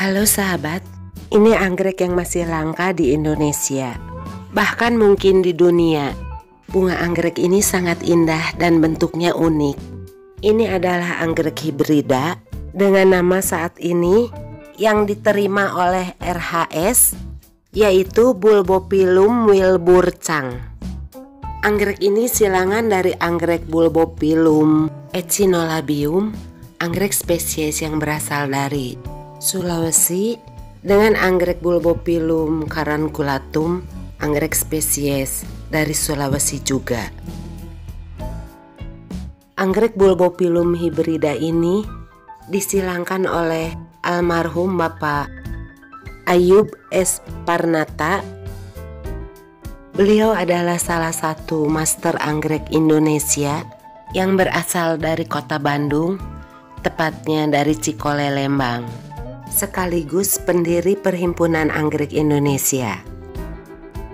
Halo sahabat, ini anggrek yang masih langka di Indonesia, bahkan mungkin di dunia. Bunga anggrek ini sangat indah dan bentuknya unik. Ini adalah anggrek hibrida dengan nama saat ini yang diterima oleh RHS, yaitu Bulbophyllum wilburcang. Anggrek ini silangan dari anggrek Bulbophyllum echinolabium, anggrek spesies yang berasal dari Sulawesi, dengan anggrek Bulbophyllum caranculatum, anggrek spesies dari Sulawesi juga. Anggrek Bulbophyllum hibrida ini disilangkan oleh almarhum Bapak Ayub S. Parnata. Beliau adalah salah satu master anggrek Indonesia yang berasal dari kota Bandung, tepatnya dari Cikole, Lembang, sekaligus pendiri Perhimpunan Anggrek Indonesia.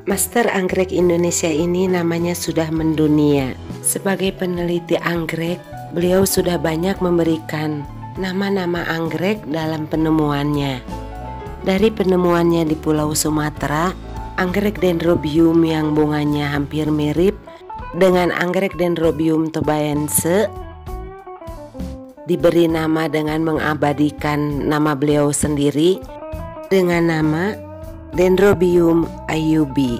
Master anggrek Indonesia ini namanya sudah mendunia. Sebagai peneliti anggrek, beliau sudah banyak memberikan nama-nama anggrek dalam penemuannya. Dari penemuannya di Pulau Sumatera, anggrek Dendrobium yang bunganya hampir mirip dengan anggrek Dendrobium tobaense diberi nama dengan mengabadikan nama beliau sendiri dengan nama Dendrobium ayubi.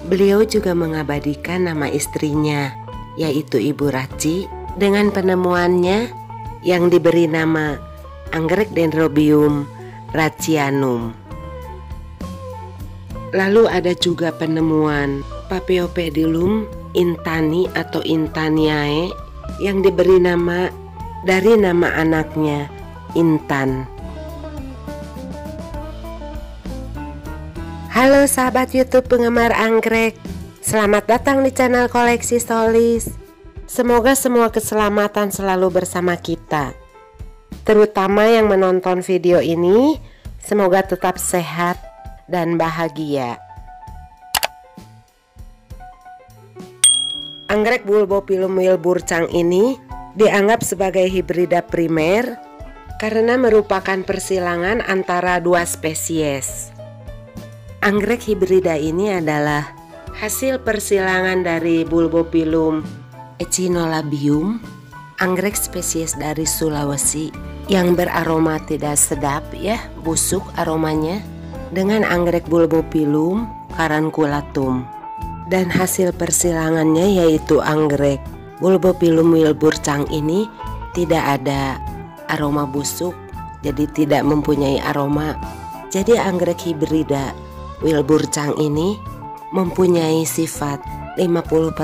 Beliau juga mengabadikan nama istrinya, yaitu Ibu Raci, dengan penemuannya yang diberi nama anggrek Dendrobium racianum. Lalu ada juga penemuan Paphiopedilum intani atau intaniae yang diberi nama dari nama anaknya, Intan. Halo sahabat YouTube penggemar anggrek, selamat datang di channel Koleksi Stolis. Semoga semua keselamatan selalu bersama kita. Terutama yang menonton video ini, semoga tetap sehat dan bahagia. Anggrek Bulbophyllum wilburcang ini dianggap sebagai hibrida primer karena merupakan persilangan antara dua spesies. Anggrek hibrida ini adalah hasil persilangan dari Bulbophyllum echinolabium, anggrek spesies dari Sulawesi yang beraroma tidak sedap ya, busuk aromanya, dengan anggrek Bulbophyllum caranculatum. Dan hasil persilangannya yaitu anggrek Bulbophyllum wilburcang ini tidak ada aroma busuk, jadi tidak mempunyai aroma. Jadi anggrek hibrida wilburcang ini mempunyai sifat 50%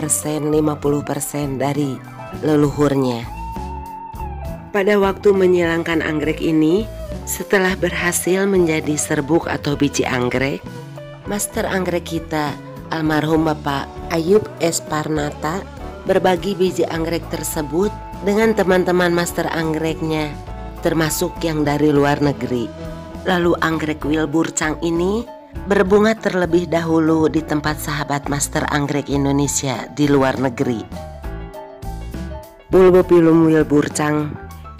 dari leluhurnya. Pada waktu menyilangkan anggrek ini, setelah berhasil menjadi serbuk atau biji anggrek, master anggrek kita almarhum Bapak Ayub S. Parnata berbagi biji anggrek tersebut dengan teman-teman master anggreknya, termasuk yang dari luar negeri. Lalu anggrek wilburcang ini berbunga terlebih dahulu di tempat sahabat master anggrek Indonesia di luar negeri. Bulbophyllum wilburcang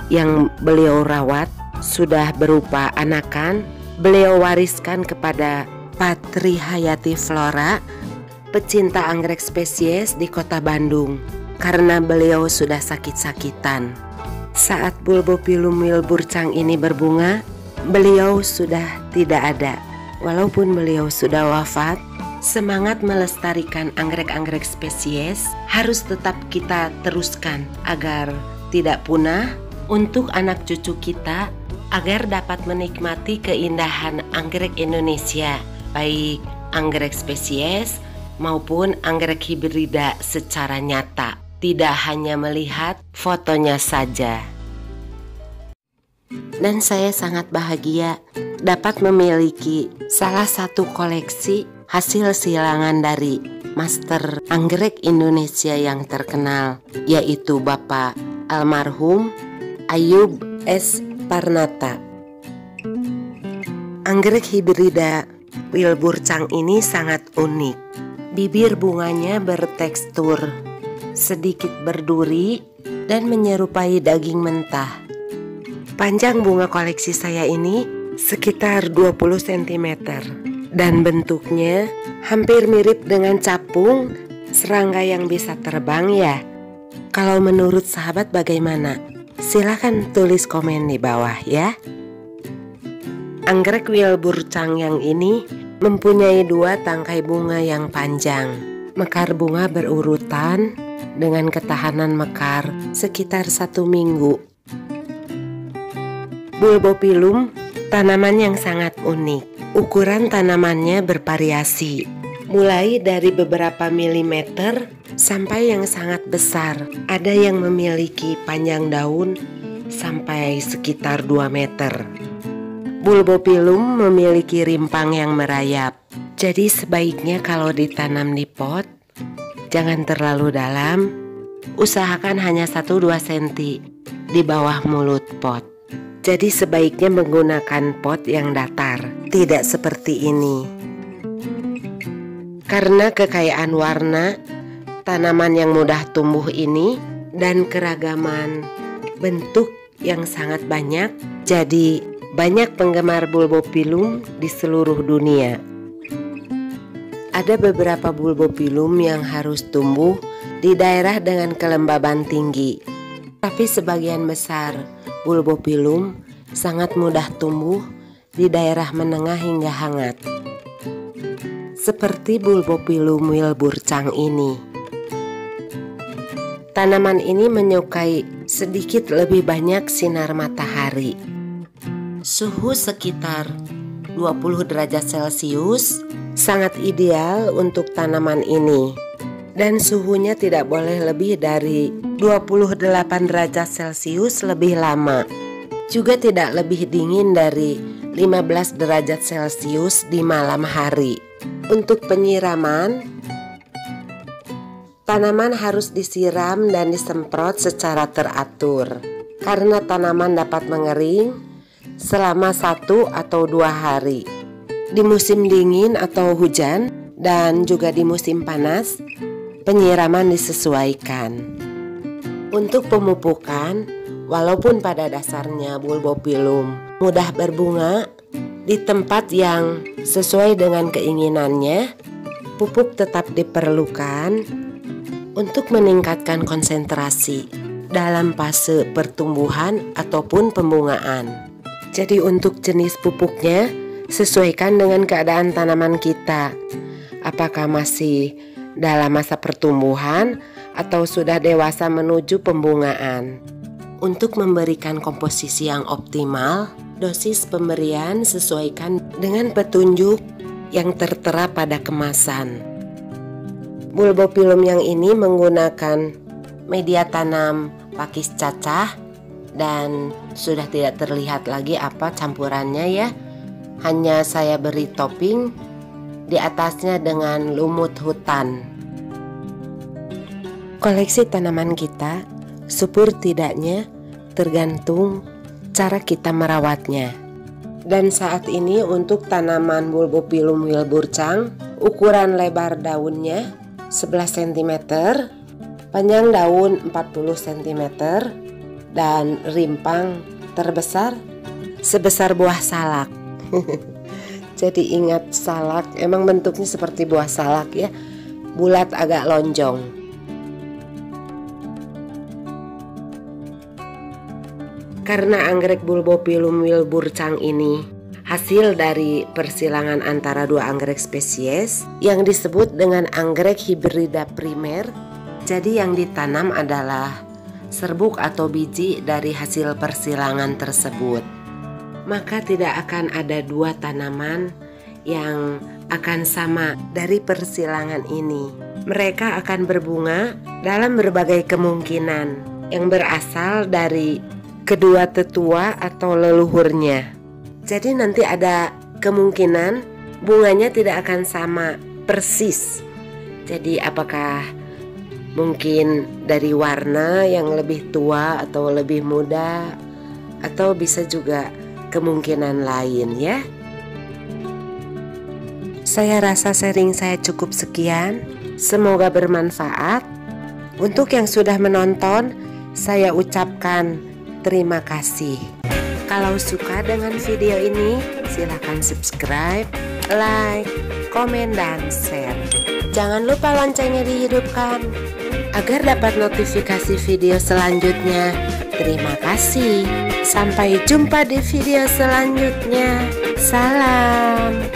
yang beliau rawat sudah berupa anakan, beliau wariskan kepada Patri Hayati Flora, pecinta anggrek spesies di kota Bandung, karena beliau sudah sakit-sakitan. Saat Bulbophyllum wilburcang ini berbunga, beliau sudah tidak ada. Walaupun beliau sudah wafat, semangat melestarikan anggrek-anggrek spesies harus tetap kita teruskan agar tidak punah untuk anak cucu kita, agar dapat menikmati keindahan anggrek Indonesia, baik anggrek spesies maupun anggrek hibrida secara nyata, tidak hanya melihat fotonya saja. Dan saya sangat bahagia dapat memiliki salah satu koleksi hasil silangan dari master anggrek Indonesia yang terkenal, yaitu Bapak almarhum Ayub S. Parnata. Anggrek hibrida wilburcang ini sangat unik. Bibir bunganya bertekstur sedikit berduri dan menyerupai daging mentah. Panjang bunga koleksi saya ini sekitar 20 cm dan bentuknya hampir mirip dengan capung serangga yang bisa terbang ya. Kalau menurut sahabat bagaimana? Silahkan tulis komen di bawah ya. Anggrek wilburcang yang ini mempunyai 2 tangkai bunga yang panjang. Mekar bunga berurutan dengan ketahanan mekar sekitar 1 minggu. Bulbopilum tanaman yang sangat unik. Ukuran tanamannya bervariasi, mulai dari beberapa milimeter sampai yang sangat besar. Ada yang memiliki panjang daun sampai sekitar 2 meter. Bulbopilum memiliki rimpang yang merayap. Jadi sebaiknya kalau ditanam di pot, jangan terlalu dalam. Usahakan hanya 1-2 cm di bawah mulut pot. Jadi sebaiknya menggunakan pot yang datar, tidak seperti ini. Karena kekayaan warna, tanaman yang mudah tumbuh ini, dan keragaman bentuk yang sangat banyak, jadi banyak penggemar bulbopilum di seluruh dunia. Ada beberapa bulbopilum yang harus tumbuh di daerah dengan kelembaban tinggi, tapi sebagian besar bulbopilum sangat mudah tumbuh di daerah menengah hingga hangat, seperti bulbopilum wilburcang ini. Tanaman ini menyukai sedikit lebih banyak sinar matahari. Suhu sekitar 20 derajat Celcius sangat ideal untuk tanaman ini, dan suhunya tidak boleh lebih dari 28 derajat Celcius lebih lama. Juga tidak lebih dingin dari 15 derajat Celcius di malam hari. Untuk penyiraman, tanaman harus disiram dan disemprot secara teratur, karena tanaman dapat mengering selama 1 atau 2 hari. Di musim dingin atau hujan dan juga di musim panas, penyiraman disesuaikan. Untuk pemupukan, walaupun pada dasarnya bulbopilum mudah berbunga di tempat yang sesuai dengan keinginannya, pupuk tetap diperlukan untuk meningkatkan konsentrasi dalam fase pertumbuhan ataupun pembungaan. Jadi untuk jenis pupuknya sesuaikan dengan keadaan tanaman kita. Apakah masih dalam masa pertumbuhan atau sudah dewasa menuju pembungaan. Untuk memberikan komposisi yang optimal, dosis pemberian sesuaikan dengan petunjuk yang tertera pada kemasan. Bulbopilum yang ini menggunakan media tanam pakis cacah dan sudah tidak terlihat lagi apa campurannya ya. Hanya saya beri topping di atasnya dengan lumut hutan. Koleksi tanaman kita subur tidaknya tergantung cara kita merawatnya. Dan saat ini untuk tanaman bulbopilum wilburcang, ukuran lebar daunnya 11 cm, panjang daun 40 cm, dan rimpang terbesar sebesar buah salak. Jadi ingat salak, emang bentuknya seperti buah salak ya, bulat agak lonjong. Karena anggrek bulbopilum wilburcang ini hasil dari persilangan antara 2 anggrek spesies yang disebut dengan anggrek hibrida primer, jadi yang ditanam adalah serbuk atau biji dari hasil persilangan tersebut. Maka tidak akan ada 2 tanaman yang akan sama dari persilangan ini. Mereka akan berbunga dalam berbagai kemungkinan yang berasal dari kedua tetua atau leluhurnya. Jadi nanti ada kemungkinan bunganya tidak akan sama persis. Jadi apakah mungkin dari warna yang lebih tua atau lebih muda, atau bisa juga kemungkinan lain ya. Saya rasa sharing saya cukup sekian. Semoga bermanfaat. Untuk yang sudah menonton, saya ucapkan terima kasih. Kalau suka dengan video ini, silakan subscribe, like, komen, dan share. Jangan lupa loncengnya dihidupkan agar dapat notifikasi video selanjutnya. Terima kasih. Sampai jumpa di video selanjutnya. Salam.